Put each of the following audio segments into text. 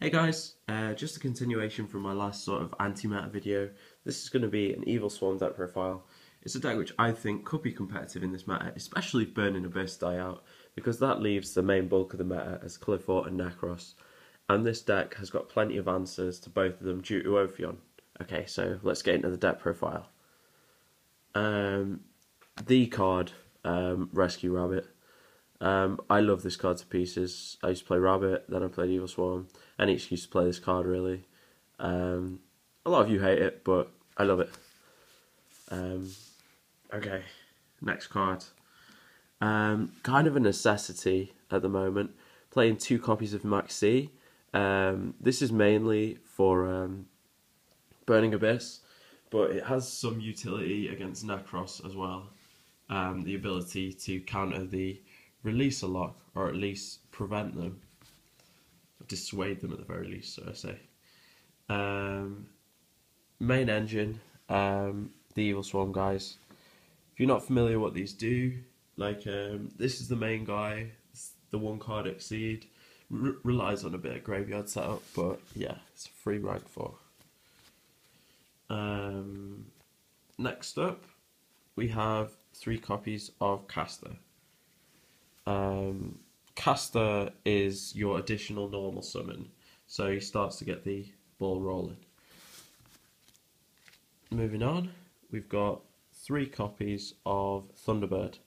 Hey guys, just a continuation from my last sort of anti-meta video. This is going to be an Evilswarm deck profile. It's a deck which I think could be competitive in this meta, especially if Burning Abyss die out, because that leaves the main bulk of the meta as Cliffort and Nekroz. And this deck has got plenty of answers to both of them due to Ophion. Okay, so let's get into the deck profile. The card, Rescue Rabbit. I love this card to pieces. I used to play Rabbit, then I played Evilswarm. Any excuse to play this card, really. A lot of you hate it, but I love it. Okay, next card. Kind of a necessity at the moment. Playing 2 copies of Maxi. This is mainly for Burning Abyss, but it has some utility against Nekroz as well. The ability to counter the release a lot, or at least prevent them, dissuade them at the very least, so I say. Main engine, the Evilswarm guys. If you're not familiar what these do, like this is the main guy, it's the 1 card exceed, relies on a bit of graveyard setup, but yeah, it's a free rank 4. Next up, we have 3 copies of Caster. Caster is your additional normal summon, so he starts to get the ball rolling. Moving on, we've got 3 copies of Thunderbird.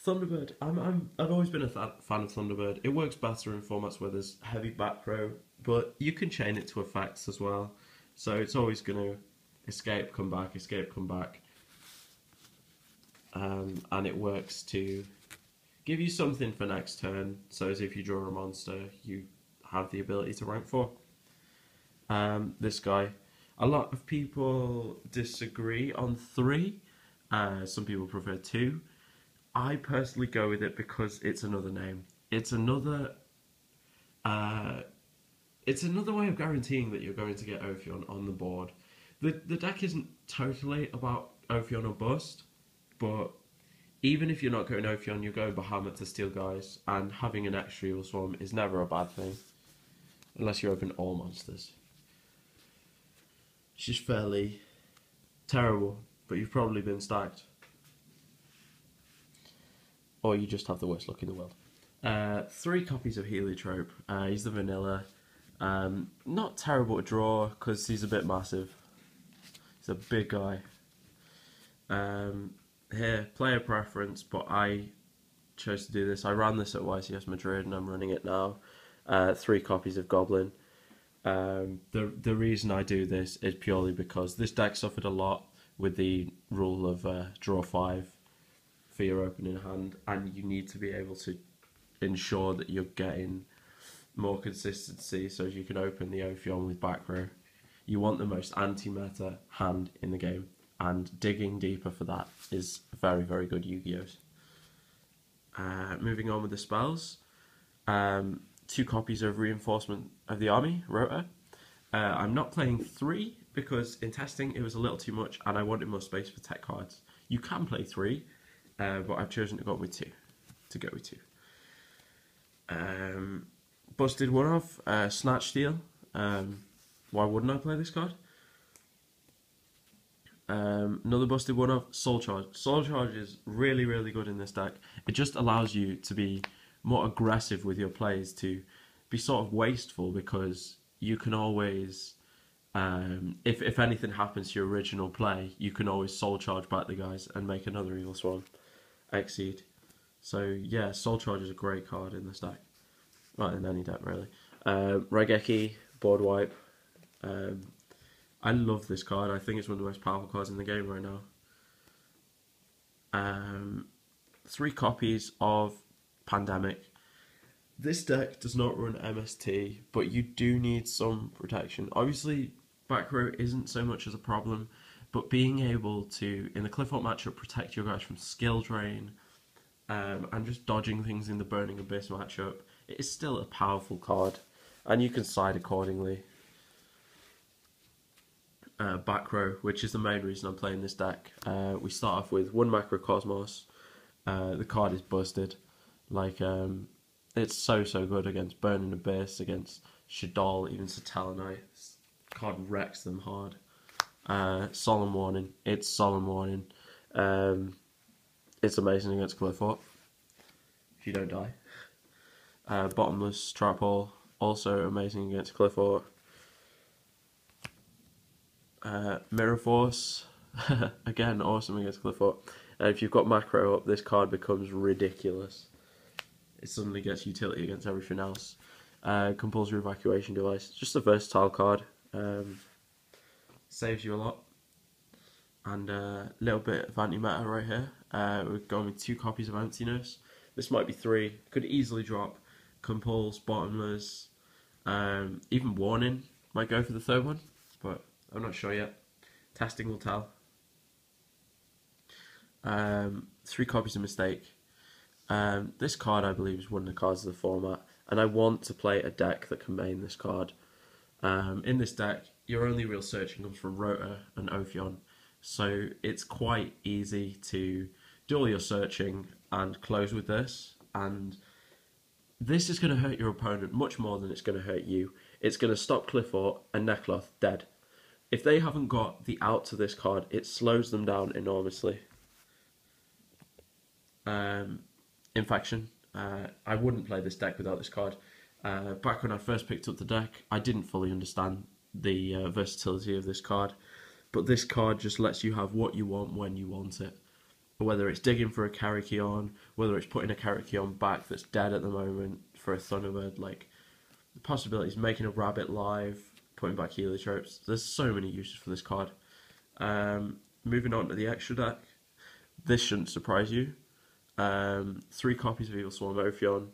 Thunderbird, I've always been a fan of Thunderbird. It works better in formats where there's heavy back row, but you can chain it to effects as well, so it's always going to escape, come back, and it works to give you something for next turn, so as if you draw a monster, you have the ability to rank 4. This guy, a lot of people disagree on 3, some people prefer 2. I personally go with it because it's another name. It's another way of guaranteeing that you're going to get Ophion on the board. The deck isn't totally about Ophion or bust, but even if you're not going Ophion, you're going Bahamut to steal guys, and having an extra Evilswarm is never a bad thing, unless you open all monsters. It's just fairly terrible, but you've probably been stacked. Or you just have the worst luck in the world. 3 copies of Heliotrope. He's the vanilla. Not terrible to draw, because he's a bit massive. He's a big guy. Here, player preference, but I chose to do this. I ran this at YCS Madrid and I'm running it now. 3 copies of Goblin. The reason I do this is purely because this deck suffered a lot with the rule of draw 5 for your opening hand, and you need to be able to ensure that you're getting more consistency so as you can open the Ophion with back row. You want the most anti-meta hand in the game, and digging deeper for that is very, very good Yu-Gi-Ohs. Moving on with the spells. 2 copies of Reinforcement of the Army, Rota. I'm not playing 3 because in testing it was a little too much and I wanted more space for tech cards. You can play 3, but I've chosen to go with 2. Busted one off, Snatch Steal. Why wouldn't I play this card? Another busted one off, Soul Charge. Soul Charge is really, really good in this deck. It just allows you to be more aggressive with your plays, to be sort of wasteful, because you can always, if anything happens to your original play, you can always Soul Charge back the guys and make another Evilswarm exceed. So yeah, Soul Charge is a great card in this deck. Well, in any deck really. Raigeki, board wipe. I love this card. I think it's one of the most powerful cards in the game right now. 3 copies of Pandemic. This deck does not run MST, but you do need some protection. Obviously, back row isn't so much as a problem, but being able to, in the Cliffort matchup, protect your guys from skill drain, and just dodging things in the Burning Abyss matchup, it is still a powerful card, and you can side accordingly. Back row, which is the main reason I'm playing this deck. We start off with 1 Macrocosmos. The card is busted. Like, It's so good against Burning Abyss, against Shaddoll, even Satellarknight. This card wrecks them hard. Solemn Warning. It's Solemn Warning. It's amazing against Cliffort. If you don't die. Bottomless Trap Hole. Also amazing against Cliffort. Mirror Force. Again, awesome against Cliffort. If you've got macro up, this card becomes ridiculous. It suddenly gets utility against everything else. Compulsory Evacuation Device. Just a versatile card. Saves you a lot. And a little bit of anti-meta right here. We're going with 2 copies of Emptiness. This might be 3. Could easily drop Compulse, Bottomless, even Warning. Might go for the 3rd one, but I'm not sure yet. Testing will tell. 3 copies of Mistake. This card, I believe, is one of the cards of the format, and I want to play a deck that can main this card. In this deck, your only real searching comes from Rota and Ophion, so it's quite easy to do all your searching and close with this, and this is going to hurt your opponent much more than it's going to hurt you. It's going to stop Cliffort and Nekroz dead. If they haven't got the out to this card, it slows them down enormously. Infection. I wouldn't play this deck without this card. Back when I first picked up the deck, I didn't fully understand the versatility of this card, but this card just lets you have what you want when you want it. Whether it's digging for a Karakion, whether it's putting a Karakion back that's dead at the moment for a Thunderbird, like the possibilities, making a Rabbit live, putting back Heliotropes. There's so many uses for this card. Moving on to the extra deck. This shouldn't surprise you. 3 copies of Evilswarm Ophion.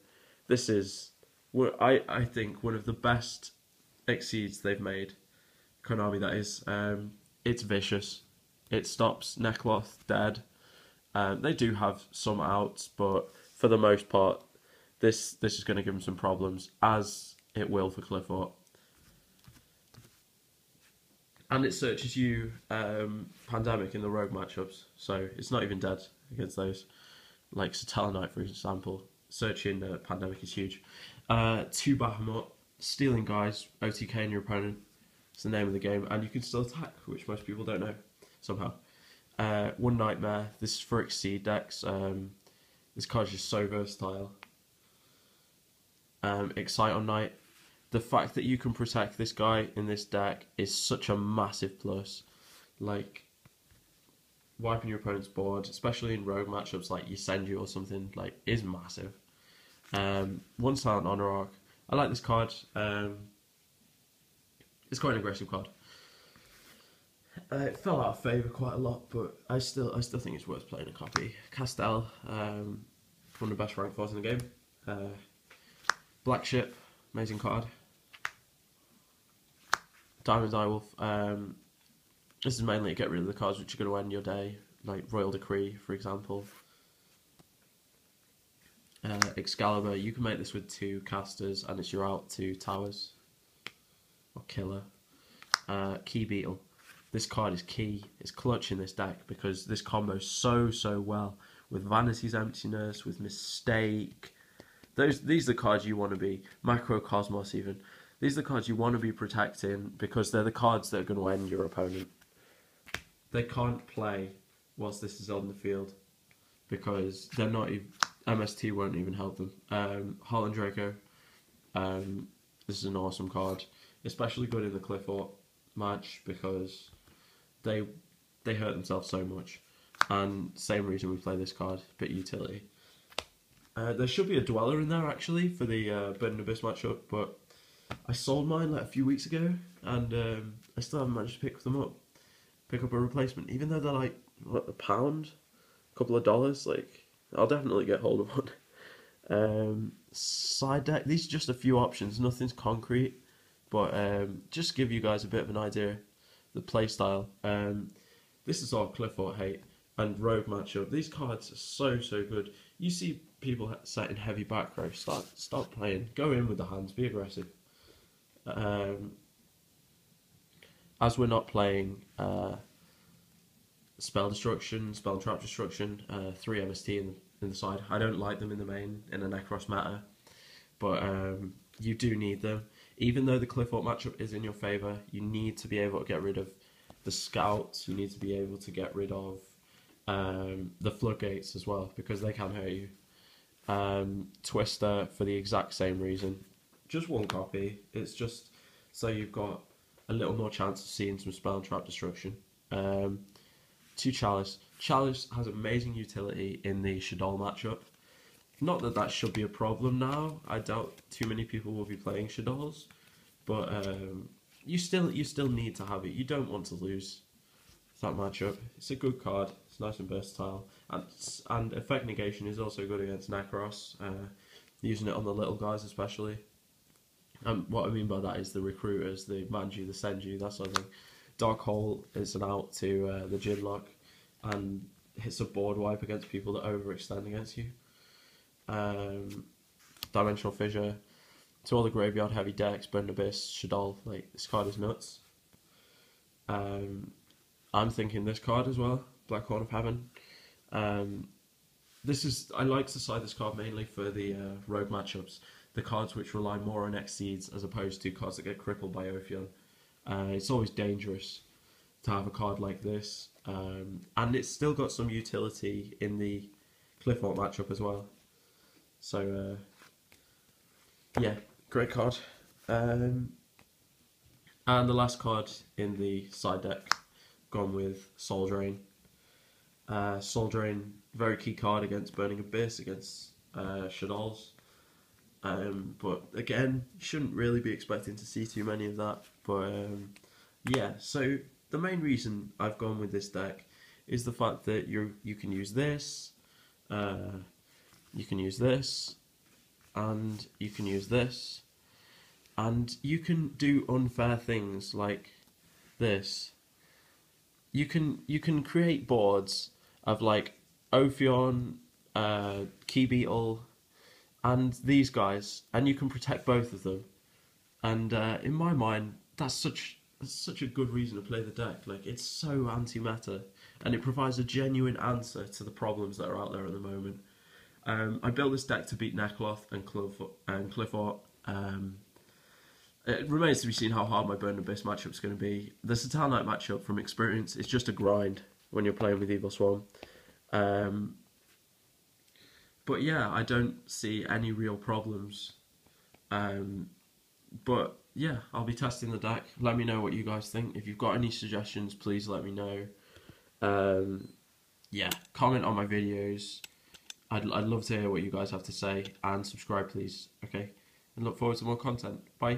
This is, I think, one of the best Exceeds they've made. Konami, that is. It's vicious. It stops Nekroz dead. They do have some outs, but for the most part, this is going to give them some problems, as it will for Cliffort. And it searches you Pandemic in the rogue matchups, so it's not even dead against those. Like Satellarknight, for example. Searching Pandemic is huge. 2 Bahamut, stealing guys, OTK in your opponent. It's the name of the game, and you can still attack, which most people don't know, somehow. 1 Nightmare, this is for Exceed decks. This card's just so versatile. Excite on Night. The fact that you can protect this guy in this deck is such a massive plus. Like, wiping your opponent's board, especially in rogue matchups like Ysenju or something, like, is massive. 1 Silent Honor Arc. I like this card. It's quite an aggressive card. It fell out of favour quite a lot, but I still think it's worth playing a copy. Castel, one of the best rank 4s in the game. Black Ship, amazing card. Diamond Direwolf. This is mainly to get rid of the cards which are going to end your day, like Royal Decree, for example. Excalibur, you can make this with 2 casters, and it's your out to towers or killer. Key Beetle. This card is key. It's clutch in this deck because this combos so well with Vanity's Emptiness, with Mistake. These are the cards you want to be. Macrocosmos even. These are the cards you want to be protecting because they're the cards that are going to end your opponent. They can't play whilst this is on the field because they're not even, MST won't even help them. Holland Draco. This is an awesome card, especially good in the Cliffort match because they hurt themselves so much, and same reason we play this card, bit utility. There should be a Dweller in there actually for the Burning Abyss matchup, but I sold mine like a few weeks ago, and I still haven't managed to pick up a replacement, even though they're like what, £1, a couple of dollars. Like, I'll definitely get hold of one. Side deck, these are just a few options, nothing's concrete, but just give you guys a bit of an idea, the play style. This is all Cliffort hate and rogue matchup. These cards are so good. You see people set in heavy back row, stop playing, go in with the hands, be aggressive. As we're not playing Spell Destruction, Spell and Trap Destruction, 3 MST in the side. I don't like them in the main, in a Nekroz meta. but you do need them. Even though the Cliffort matchup is in your favour, you need to be able to get rid of the scouts. You need to be able to get rid of the floodgates as well, because they can hurt you. Twister for the exact same reason. Just one copy. It's just so you've got a little more chance of seeing some spell and trap destruction. 2 Chalice. Chalice has amazing utility in the Shaddoll matchup. Not that that should be a problem now. I doubt too many people will be playing Shaddolls, but you still need to have it. You don't want to lose that matchup. It's a good card. It's nice and versatile, and effect negation is also good against Nekroz. Using it on the little guys especially. What I mean by that is the recruiters, the Manju, the Senju, that sort of thing. Dark Hole is an out to the Jinlock, and hits a board wipe against people that overextend against you. Dimensional Fissure to all the graveyard heavy decks, Burn Abyss, Shaddoll. Like, this card is nuts. I'm thinking this card as well, Black Horn of Heaven. I like to side this card mainly for the rogue matchups, the cards which rely more on Exceeds as opposed to cards that get crippled by Ophion. It's always dangerous to have a card like this, and it's still got some utility in the Cliffort matchup as well. So yeah, great card. And the last card in the side deck, gone with Soul Drain. Soul Drain, very key card against Burning Abyss, against Shaddolls. But again, you shouldn't really be expecting to see too many of that. But yeah, so the main reason I've gone with this deck is the fact that you can use this, you can use this, and you can use this, and you can do unfair things like this. You can create boards of like Ophion, Key Beetle, and these guys, and you can protect both of them. And in my mind, that's such a good reason to play the deck. Like, it's so anti-meta, and it provides a genuine answer to the problems that are out there at the moment. I built this deck to beat Nekroz and Cliffort. It remains to be seen how hard my Burn Abyss matchup is going to be. The Satal Knight matchup, from experience, is just a grind when you're playing with Evilswarm. But yeah, I don't see any real problems. But yeah, I'll be testing the deck. Let me know what you guys think. If you've got any suggestions, please let me know. Yeah, comment on my videos. I'd love to hear what you guys have to say, and subscribe please, okay? And look forward to more content. Bye.